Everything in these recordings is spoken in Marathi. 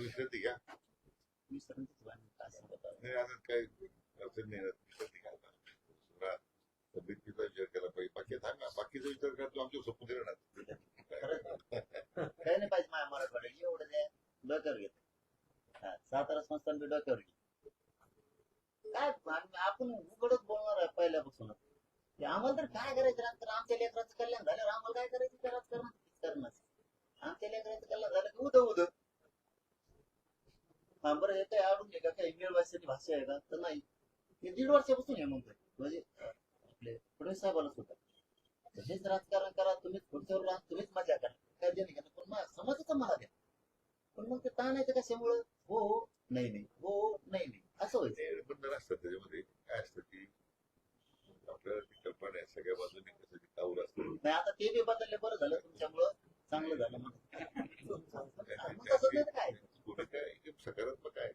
विश्रांती घ्या. नाही आता काही अडचण नाही विश्रांती घ्या. तब्येतीचा विचार केला पाहिजे. बाकी सांगा, बाकीचा विचार करा तो आमच्या सोपून दिला ना. काही नाही पाहिजे माझ्या मराठवाड्यात एवढं ते डोक्यावर घेत. सातारा संस्थान बी डोक्यावर घेत. काय आपण उघडच बोलणार आहे पहिल्यापासूनच. आम्हाला तर काय करायचं तर आमच्या लेकराचं कल्याण झालं, आम्हाला काय करायचं त्या राजकारणात. आमच्या लेकराचं कल्याण झालं की उद उद. हा बरं हे काही आवडून घे का काही मिळवायसाठी भाषा आहे का तर नाही. हे 1.5 वर्षापासून हे म्हणतोय म्हणजे आपले फडणवीस साहेबाला सुद्धा हेच राजकारण करा, तुम्हीच खुर्चीवर राहा, तुम्हीच मजा करा, काय देणे घ्या. पण समाजाचं मला द्या. पण मग ते ताणायचं कशामुळं? हो हो नाही नाही, हो हो नाही नाही, असं व्हायचं. बंधन असतात त्याच्यामध्ये. काय असतं की आपल्याला ती कल्पना आहे सगळ्या बाजूने कसं ते काऊर असतं. नाही आता ते बी बदलले, बरं झालं तुमच्यामुळं, चांगलं झालं. मग तसं नाही काय सकारात्मक आहे.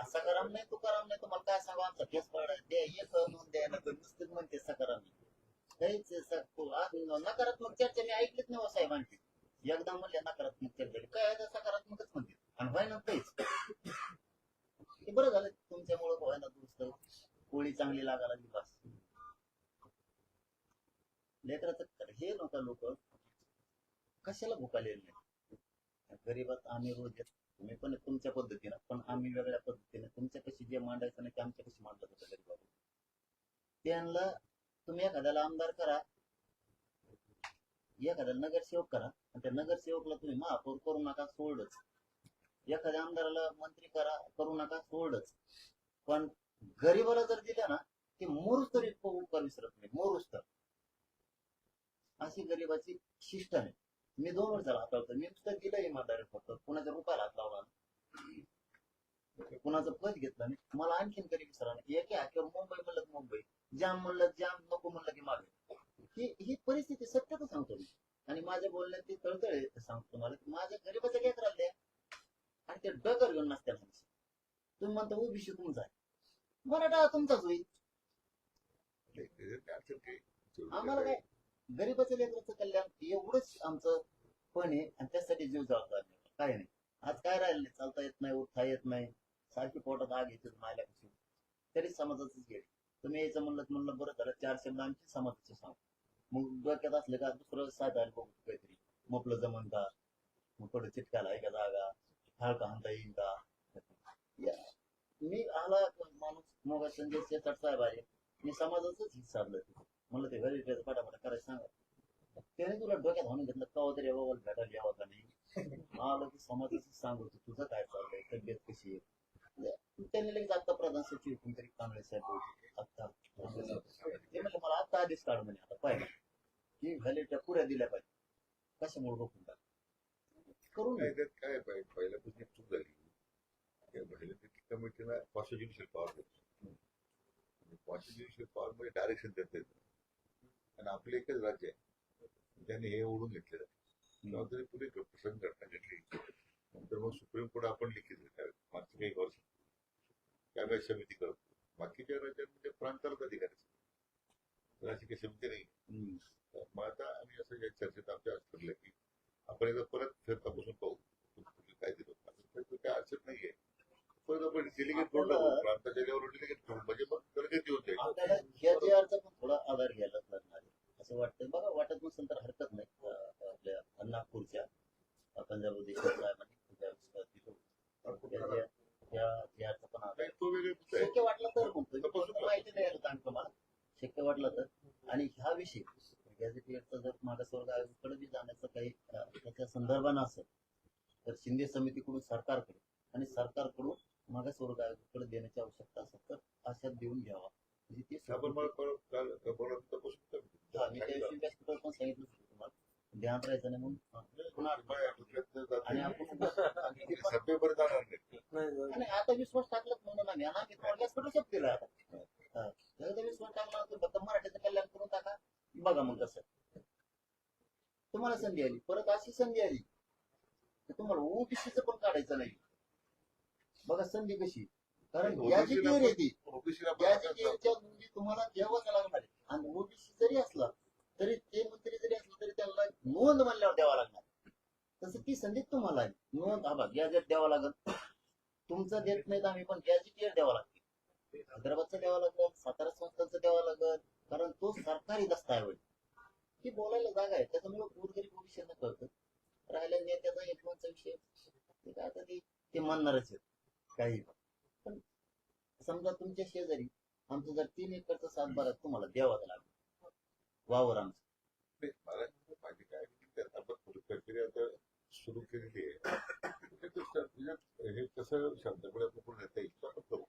सकाराम नाही तुकाराम नाही, तुम्हाला काय सांगा आमचा केस पडाय ते एक नोंद द्या ना, नुसतं म्हणते सकाराम. काहीच नकारात्मक चर्चा मी ऐकलीच नाही हो साहेबांची. एकदा म्हणले नकारात्मक चर्चा, काय सकारात्मकच म्हणते आणि व्हायना तेच. ते बरं झालं तुमच्यामुळं व्हायना दुरुस्त, पोळी चांगली लागायला लागली बस. लेकराचं हे नका लोक कशाला भुकालेले नाही. गरीबात आम्ही रोज येतो, तुम्ही पण तुमच्या पद्धतीनं, पण आम्ही वेगळ्या पद्धतीने. तुमच्या कशी जे मांडायचं नाही ते आमच्या कशी मांडलं जातं गरीबात. त्यांना तुम्ही एखाद्याला आमदार करा, एखाद्याला नगरसेवक करा, आणि त्या नगरसेवकला तुम्ही महापौर करू नका सोडच. एखाद्या आमदाराला मंत्री करू नका सोडच. पण गरीबाला जर दिलं ना ते मोरूच तरी उपकार विसरत नाही, मोरूच तर. अशी गरीबाची शिष्ट आहे. मी 2 वर्ष झाला हाताळतो. मी नुसतं दिलं इमानदारी, फक्त कुणाच्या रुपयाला हात लावला, कुणाचं पद घेतलं नाही. मला आणखीन कधी विसरा नाही. एक किंवा मुंबई म्हणलं की मुंबई, जाम म्हणलं जाम, नको म्हणलं की मागे. ही परिस्थिती सत्यच सांगतो मी. आणि माझ्या बोलण्यात ती तळतळ सांगतो तुम्हाला की माझ्या गरीबाचं काय करायला द्या. आणि ते डगर घेऊन नसत्या माणसं. तुम्ही म्हणता ओबीसी तुमचा आहे, मराठा तुमचाच होईल. आम्हाला काय गरीबाचं लेकराचं कल्याण एवढंच आमचं पण आहे, आणि त्यासाठी जीव जबाबदार काय नाही. आज काय राहिलं नाही, चालता येत नाही, उठता येत नाही, सारखी पोटात आग येते मायल्यापासून, तरी समाजाचंच गेले. तुम्ही यायचं म्हणलं बरं झालं 4 शब्द आमचे समाजाचे सांग. मग डोक्यात असलं का दुसरं साधायला बघू काहीतरी, मोपलं जमन का, मग थोडं चिटकायला आहे का जागा, फाळ का हाणता येईल का. मी आला माणूस मोगा संजय शेतात साहेब आहे, मी समाजाच हित साधलं. म्हणलं ते घरी पटापटा करायचं सांगा. त्याने तुला डोक्यात म्हणून घेतलं का तरी बाबा भेटायला यावं का नाही. आलं की समाजाचं सांगतो तुझं काय चाललंय, तब्येत कशी आहे. त्यांनी लगेच आता प्रधान सचिव कोणतरी कांबळे साहेब आता ते म्हणलं मला आता आधीच काढ म्हणे. आता पाहिजे की व्हॅलिडिटी पुऱ्या दिल्या पाहिजे, कशामुळे रोखून टाक करून काय पाहिजे. पहिल्यापासून चूक झाली. व्हॅलिडिटी कमिटीला कॉन्स्टिट्युशनल पॉवर देतो. कॉन्स्टिट्युशनल पॉवर मध्ये डायरेक्शन देत येतं. आणि आपलं एकच राज्य आहे, त्यांनी हे ओढून घेतलेलं आहे. तरी पुढे प्रसंग घटना घडली, नंतर मग सुप्रीम कोर्ट आपण लिखित मागच्या काही वर्ष त्यावेळेस समिती करतो. बाकीच्या राज्यांमध्ये प्रांतालाच अधिकारी अशी काही समिती नाही. मग आता आम्ही असं या चर्चेत आमच्या आज ठरलं की आपण एकदा परत फिरतापासून पाहू काय दिलं, काय अडचण नाहीये. परत आपण डेलिगेट करून प्रांताच्या लेवलवर डेलिगेट करू, म्हणजे मग गरजेची होते. आपल्याला पण थोडा आधार घ्यायलाच लागणार आहे असं वाटतं. बघा वाटत नसेल तर हरकत नाही. आपल्या नागपूरच्या पंजाब साहेबांनी शक्य वाटलं तर म्हणतो, माहिती द्यायला सांगतो तुम्हाला शक्य वाटलं तर. आणि ह्या विषयी गॅझेटियरचा जर मागासवर्ग आयोगाकडे बी जाण्याचं काही त्याच्या संदर्भानं असेल तर शिंदे समितीकडून सरकारकडे आणि सरकारकडून मागासवर्ग आयोगाकडे देण्याची आवश्यकता असेल तर अशात देऊन घ्यावा. म्हणजे ते मी त्या दिवशी व्यासपीठावर पण सांगितलं तुम्हाला ध्यान राहायचं नाही म्हणून. आणि आपण आणि आता विश्वास टाकलाच म्हणून आम्ही व्यासपीठ शब्द दिला. आता विश्वास टाकला फक्त मराठीचं कल्याण करून टाका. बघा मग कसं तुम्हाला संधी आली, परत अशी संधी आली तुम्हाला ओबीसीचं पण काढायचं नाही. बघा संधी कशी, कारण याची टिअर येते नोंदी तुम्हाला घ्यावंच लागणार आहे. आणि ओबीसी जरी असला तरी ते मंत्री जरी असलं तरी त्यांना नोंद म्हणल्यावर द्यावा लागणार. तसं ती संधी तुम्हाला आहे. नोंद हा गॅजेट द्यावं लागत. तुमचं देत नाहीत आम्ही, पण गॅजेट द्यावं लागते. हैदराबादचं द्यावं लागत, सातारा संस्थांचं द्यावं लागत, कारण तो सरकारी दस्तावेज. ती बोलायला जागा आहे, त्याच्यामुळे गोरगरीब ओबीसींना कळतं. राहिला नेत्याचा इन्फ्लुएन्सचा विषय, ते काय आता ते म्हणणारच आहेत काही. पण समजा तुमच्या शेजारी आमचं जर 3 एकरचा सातबारा तुम्हाला द्यावाच लागला वावर आमचं. ते मला माहिती काय की आपण प्रक्रिया आता सुरू केलेली आहे. हे कसं शब्दाकडे आपण पुढे नेता येईल आपण करू.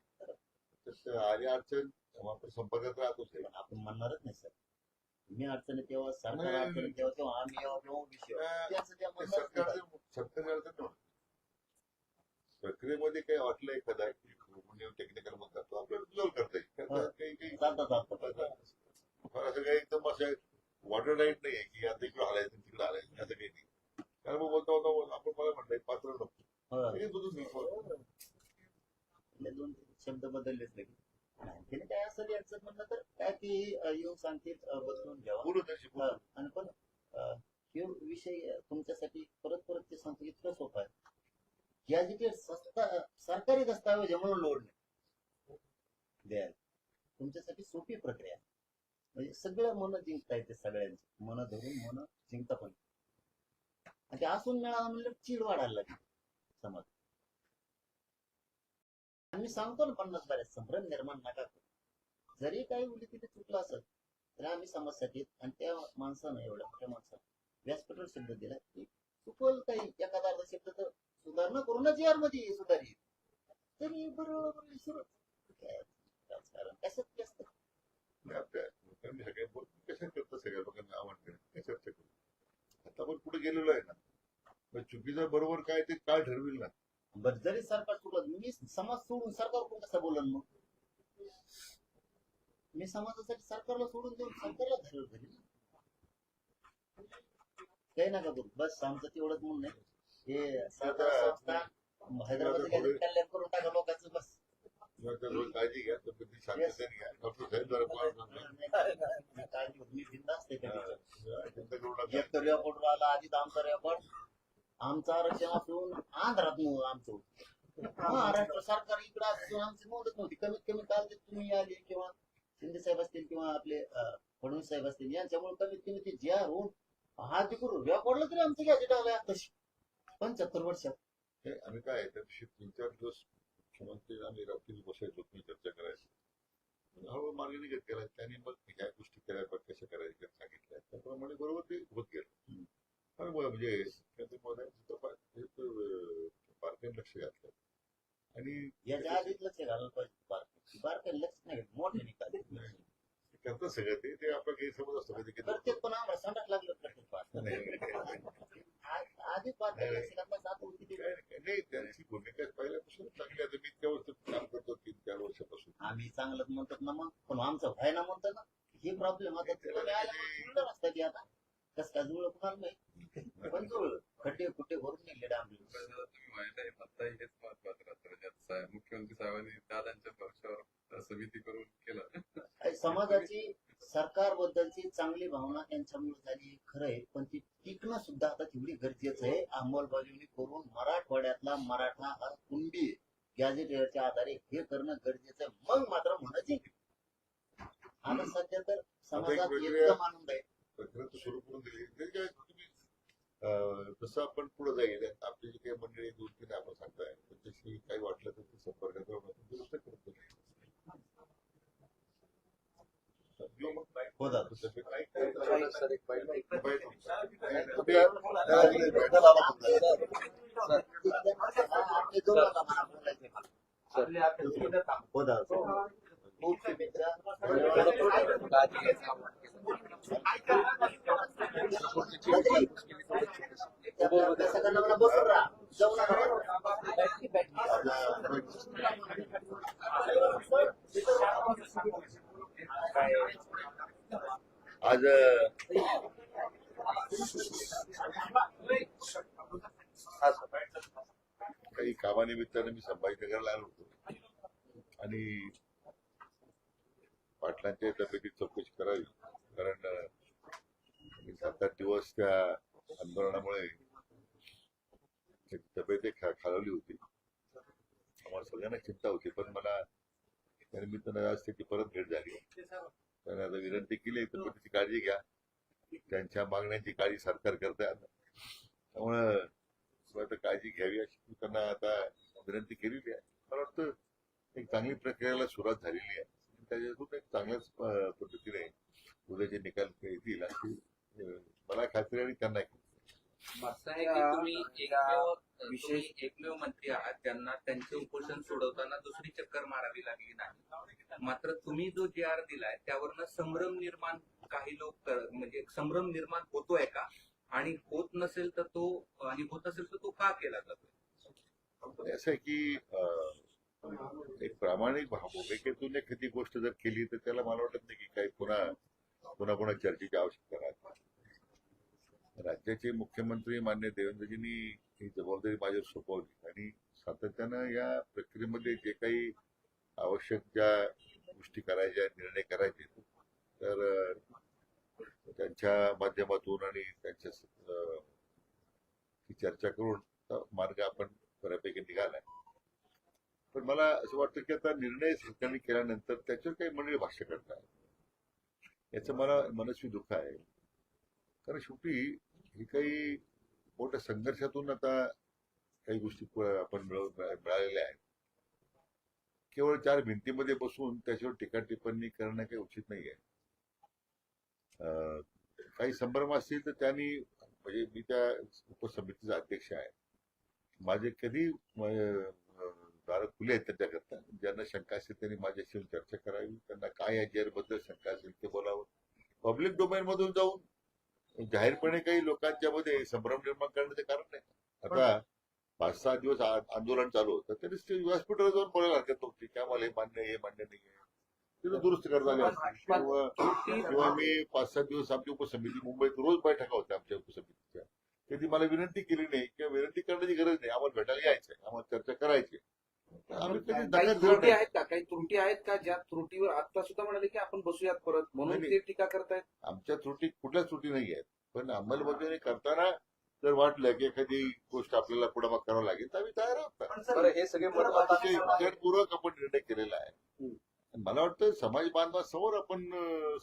तर आली अडचण आपण संपर्कात राहतोच आहे. पण आपण म्हणणारच नाही सर. मी अडचणी तेव्हा सरकार नाही. अडचणी तेव्हा आम्ही यावं किंवा ओबीसी त्याचं त्या म्हणणारच नाही. सरकारी अडचण नव्हती. प्रक्रियेमध्ये काही वाटलं एखादा टेक्निकल म्हणतात तो आपल्याला रिझॉल्व्ह करता येईल. काही चालतं. असं काही एकदम असं वॉटर राईट नाहीये की आता इकडे हालायचं तिकडे हालायचं असं काही नाही. कारण मग बोलता होता आपण मला म्हणलंय पात्र नको. दोन शब्द बदललेच नाही. तिने काय असं याचं म्हणलं तर काय ती येऊन सांगतील बदलून घ्यावा. आणि पण हे विषय तुमच्यासाठी परत परत ते सांगतो इतकं सोपं आहे. गॅजेटेड सरकारी दस्तावेज म्हणून लोड नाही द्यायला. तुमच्यासाठी सोपी प्रक्रिया आहे. म्हणजे सगळं मन जिंकता येते, सगळ्यांची मन धरून मन जिंकता पण. आणि ते असून मिळालं म्हणलं चीड वाढायला लागली समाज. आम्ही सांगतो ना 50 बऱ्याच संभ्रम निर्माण नका करू. जरी काही मुली तिथे चुकलं असेल तर आम्ही समाजासाठी आणि त्या माणसानं एवढ्या मोठ्या माणसानं व्यासपीठावर शब्द दिला की चुकल काही एखादा अर्धा शब्द तर सुधारणा करूनच यार मध्ये सुधारित तरी बरोबर राजकारण कशात जास्त सगळ्या करतं सगळ्या लोकांना आवडते चर्चा करू. आता आपण पुढे गेलेलो आहे ना, चुकीचं बरोबर काय ते काय ठरविल ना. बरं जरी सरकार चुकलं, मी समाज सोडून सरकार कोण कसं बोलन मग? मी समाजासाठी सरकारला सोडून देऊन सरकारला धरेल घरी. काही नका करू, बस आमचं तेवढंच म्हणणं आहे. हे संस्था हैदराबाद कल्याण करून टाका लोकांचं बस. काळजी घ्या, तब्येती शांततेने घ्या. डॉक्टर साहेब काळजी मी बिंदास्त आहे. रेकॉर्ड आला आधी आमचा रेकॉर्ड आमचं आरक्षण असून आंध्रात आमचं महाराष्ट्र सरकार इकडे असून आमची नोंदच नव्हती. कमीत कमी काल तुम्ही आले किंवा शिंदे साहेब असतील किंवा आपले फडणवीस साहेब असतील यांच्यामुळे कमीत कमी ते जे होऊन हा ते करू रेकॉर्डला तरी आमचं गॅजेट आलंय आताशी 75 वर्षात. आम्ही काय त्या दिवशी 3-4 दिवस मुख्यमंत्री आणि रात्री बसायचो, चर्चा करायची. हळूहळू मार्ग निघत गेला. त्यांनी मग ह्या गोष्टी केल्या कशा करायच्या सांगितल्या त्याप्रमाणे बरोबर ते होत गेलं. म्हणजे बारकाईने लक्ष घातलं आणि याच्या आधीच लक्ष घालायला पाहिजे. बारकाईने लक्ष नाही मोठे निकाल करतात सगळं ते आपला गैरसमज असतो कधी कधी. प्रत्येक पण आम्हाला संडास लागलं आधी नाही त्यांची भूमिका पहिल्यापासून चांगली आहे. मी इतक्या वर्ष काम करतो 3-4 वर्षापासून. आम्ही चांगलंच म्हणतात ना मग, पण आमचं व्हायना म्हणतात ना हे प्रॉब्लेम. आता रस्ता की आता कस काय जुळलं कुणाला नाही पण जुळलं खड्डे कुठे भरून निघले डांबले. तुम्ही माहित आहे आता हेच महत्वाचं राहतं. मुख्यमंत्री साहेबांनी दादांच्या पक्षावर समिती करून केलं. समाजाची सरकारबद्दलची चांगली भावना त्यांच्यामुळे झाली खरं आहे, पण ती टिकणं सुद्धा आता तेवढी गरजेचं आहे. अंमलबजावणी करून मराठवाड्यातला मराठा हा कुंडी गॅजेटच्या आधारे हे करणं गरजेचं आहे. मग मात्र म्हणायचे आता सध्या तर समाजात एकदम आनंद आहे. प्रक्रिया सुरू करून दिली काय तुम्ही जसं आपण पुढे जाईल आपली जी काही मंडळी 2-3 आपण सांगताय त्याच्याशी काही वाटलं तर संपर्कात राहून दुरुस्त करतो. आज काही कामानिमित्ताने मी संभाजीनगरला आलो होतो आणि पाटलांच्या तब्येतीत चौकशी करावी. कारण 7-8 दिवस त्या आंदोलनामुळे त्याची तब्येत खालावली होती. आम्हाला सगळ्यांना चिंता होती, पण मला त्यानिमित्तानं आज त्याची परत भेट झाली. त्याने आता विनंती केली तब्येतीची काळजी घ्या, त्यांच्या मागण्यांची काळजी सरकार करते. आता त्यामुळं आता काळजी घ्यावी अशी त्यांना आता विनंती केलेली आहे. मला वाटतं एक चांगली प्रक्रियेला सुरुवात झालेली आहे. त्याच्यातून एक चांगल्याच पद्धतीने उद्याचे निकाल येतील अशी मला खात्री आणि त्यांना असं आहे की तुम्ही एकमेव मंत्री आहात त्यांना त्यांचे उपोषण सोडवताना दुसरी चक्कर मारावी लागली नाही. मात्र तुम्ही जो जी आर दिलाय त्यावरनं संभ्रम निर्माण काही लोक म्हणजे संभ्रम निर्माण होतोय का, आणि होत नसेल तर तो, आणि होत असेल तर तो का केला जातो? असं आहे की एक प्रामाणिक भूमिकेतून एखादी गोष्ट जर केली तर त्याला मला वाटत नाही की काही पुन्हा चर्चेची आवश्यकता राहते. राज्याचे मुख्यमंत्री मान्य देवेंद्रजींनी ही जबाबदारी माझ्यावर सोपवली आणि सातत्यानं या प्रक्रियेमध्ये जे काही आवश्यक ज्या गोष्टी करायच्या, निर्णय करायचे, तर त्यांच्या माध्यमातून आणि त्यांच्या चर्चा करून मार्ग आपण बऱ्यापैकी निघालाय. पण मला असं वाटतं की आता निर्णय सरकारने केल्यानंतर त्याच्यावर काही मंडळी भाष्य करतात, याचं मला मनस्वी दुःख आहे. कारण शेवटी ही काही मोठ्या संघर्षातून आता काही गोष्टी आपण मिळालेल्या आहेत. केवळ 4 भिंतीमध्ये बसून त्याच्यावर टीका टिप्पणी करणं काही उचित नाहीये. काही संभ्रम असतील तर त्यांनी, म्हणजे मी त्या उपसमितीचा अध्यक्ष आहे, माझे कधी दार खुले आहेत त्यांच्याकरता. ज्यांना शंका असेल त्यांनी माझ्याशी चर्चा करावी, त्यांना काय या JR बद्दल शंका असेल ते बोलावं. पब्लिक डोमेन मधून जाऊन जाहीरपणे काही लोकांच्या मध्ये संभ्रम निर्माण करण्याचं कारण नाही. आता 5-6 दिवस आंदोलन चालू होतं, तरी व्यासपीठावर जाऊन बोलायला हरकत नव्हती की आम्हाला हे मान्य नाहीये, तिथं दुरुस्त करता आले असते. किंवा मी 5-7 दिवस आमची उपसमिती मुंबईत रोज बैठका होत्या आमच्या उपसमितीच्या, कधी मला विनंती केली नाही किंवा विनंती करण्याची गरज नाही. आम्हाला भेटायला यायचंय, आम्हाला चर्चा करायची. आम्ही कधी काही त्रुटी आहेत का, काही त्रुटी आहेत का ज्या त्रुटीवर आता सुद्धा म्हणाले की आपण बसूयात परत, म्हणून ते टीका करतायत? आमच्या कुठल्याच त्रुटी नाही आहेत, पण अंमलबजावणी करताना जर वाटलं की एखादी गोष्ट आपल्याला पुढे माग करावं लागेल तर आम्ही तयार आहोत. हे सगळे विचारपूर्वक आपण निर्णय केलेला आहे. मला वाटतं समाज बांधवासमोर आपण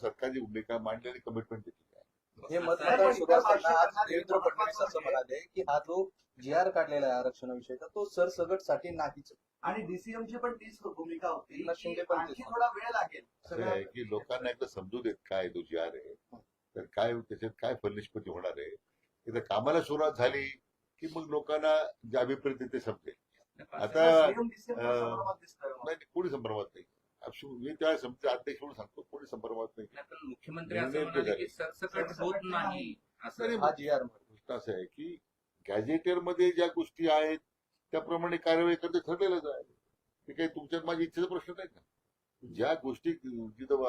सरकारची भूमिका मांडलेली कमिटमेंट दिली आहे. हे मतदान सुरू असताना आज देवेंद्र फडणवीस असं म्हणाले की हा जो GR काढलेला आहे आरक्षणाविषयीचा तो सरसगट साठी नाहीच, आणि DCMची पण तीच भूमिका होती शिंदे की पण आणखी थोडा वेळ लागेल. असं आहे की लोकांना एकदा समजू देत काय तो GR आहे, तर काय त्याच्यात काय फलनिष्पत्ती होणार आहे. एकदा कामाला सुरुवात झाली की मग लोकांना जे अभिप्रेत ते समजेल. आता कोणी संभ्रमात नाही. मी त्या समितीचा अध्यक्ष म्हणून सांगतो, कोणी संभ्रमात नाही. पण मुख्यमंत्री असं म्हणाले की सरसकट होत नाही असं. हा GR गोष्ट असं आहे की गॅझेटियर मध्ये ज्या गोष्टी आहेत त्याप्रमाणे कार्यवाही करते ठरलेलंच आहे. ते काही तुमच्यात माझ्या इच्छेचा प्रश्न नाही ना. ज्या गोष्टी जिथं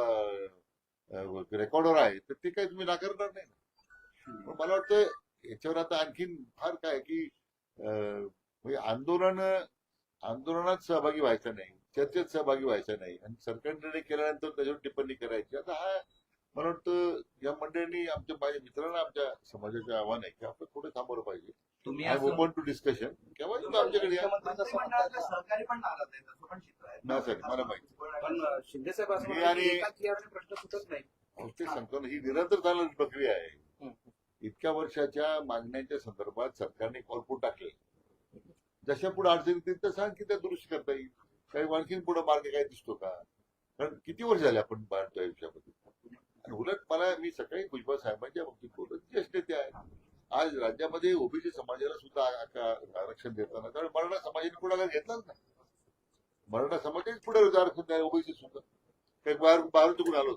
रेकॉर्डवर आहेत तर ते काही तुम्ही नाकारणार नाही ना. पण मला वाटतं याच्यावर आता आणखीन फार काय की म्हणजे आंदोलनात सहभागी व्हायचं नाही, चर्चेत सहभागी व्हायचं नाही, आणि सरकार निर्णय केल्यानंतर त्याच्यावर टिप्पणी करायची. आता हा मला वाटतं या मंडळींनी माझ्या मित्रांना आमच्या समाजाचे आव्हान आहे की आपण थोडं थांबवलं पाहिजे. तुम्ही I am open to discussion. केव्हा आमच्याकडे या. सहकारी पण नाराज आहे, तसं पण चित्र आहे. नाही सर, मला माहिती. पण शिंदे साहेब असं मी म्हणाले आणि- की एका GR ने प्रश्न सुटत नाही. ते सांगतो ना, ही निरंतर चालणारी प्रक्रिया आहे. इतक्या वर्षाच्या मागण्यांच्या संदर्भात सरकारने कॉलपूट टाकले. जशा पुढे अडचणी येतील तसं आणखी त्या दुरुस्ती करता येईल. काही आणखीन पुढे मार्ग काय दिसतो का? कारण किती वर्ष झाले आपण बांधतो या विषयामध्ये. आणि उलट मी सकाळी भुजबळ साहेबांच्या बाबतीत बोलत, ज्येष्ठ नेते आहेत. आज राज्यामध्ये ओबीसी समाजाला सुद्धा आरक्षण देताना, कारण मराठा समाजाने पुढाकार घेतलाच नाही. मराठा समाजाने पुढे आरक्षण द्यायला ओबीसी सुद्धा काही बाहेरून चुकून आलो.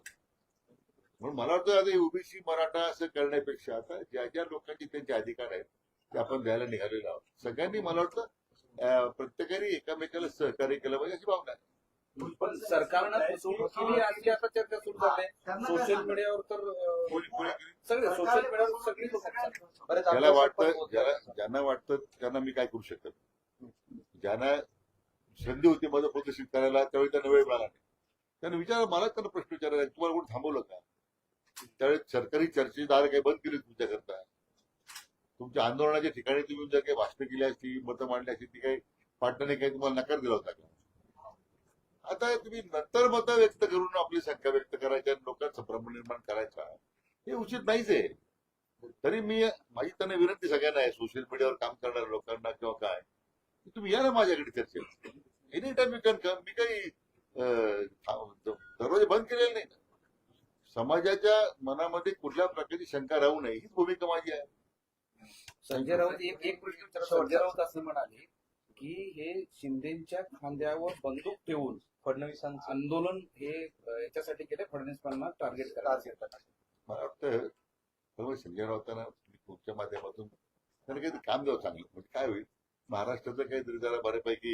म्हणून मला वाटतं आता ओबीसी मराठा असं करण्यापेक्षा आता ज्या लोकांचे त्यांचे अधिकार आहेत ते आपण द्यायला निघालेलो आहोत. सगळ्यांनी मला वाटतं प्रत्येकाने एकमेकाला सहकार्य केलं पाहिजे अशी भावना आहे. पण सरकारनं फसवणूक केली आणखी आता चर्चा सुरू झाली. सोशल मीडियावर तर सगळे सोशल मीडियावर सगळी लोक ज्यांना वाटतं त्यांना मी काय करू शकत. ज्यांना संधी होती माझं प्रदर्शित करायला त्यावेळी त्यांना वेळ मिळाला नाही. त्यांना विचारा, मला त्यांना प्रश्न विचारायला, तुम्हाला कोण थांबवलं का? त्यावेळेस सरकारी चर्चेदार काही बंद केले तुमच्याकरता? तुमच्या आंदोलनाच्या ठिकाणी तुम्ही जर काही भाषणं केली असती, मतं मांडली असती, ती काही पाटलाने काही तुम्हाला नकार दिला होता का? आता तुम्ही नंतर मतं व्यक्त करून आपली शंका व्यक्त करायच्या आणि लोकांचा भ्रम निर्माण करायचा, हे उचित नाहीच आहे. तरी माझी त्यांना विनंती सगळ्यांना आहे, सोशल मीडियावर काम करणाऱ्या लोकांना किंवा काय, की तुम्ही या ना माझ्याकडे चर्चेत. Any time you can come. मी काही दरवाजे बंद केलेले नाही. समाजाच्या मनामध्ये कुठल्या प्रकारची शंका राहू नये हीच भूमिका माझी आहे. संजय राऊत एक प्रश्न विचारा. संजय राऊत असं म्हणाले की हे शिंदेच्या खांद्यावर बंदूक ठेवून फडणवीसांचं आंदोलन हे याच्यासाठी केले फडणवीसांना टार्गेट करायचं. मला वाटतं सर्व संजय राऊतांना तुमच्या माध्यमातून त्यांना काहीतरी काम द्यावं चांगलं. म्हणजे काय होईल, महाराष्ट्राचं काहीतरी जरा बऱ्यापैकी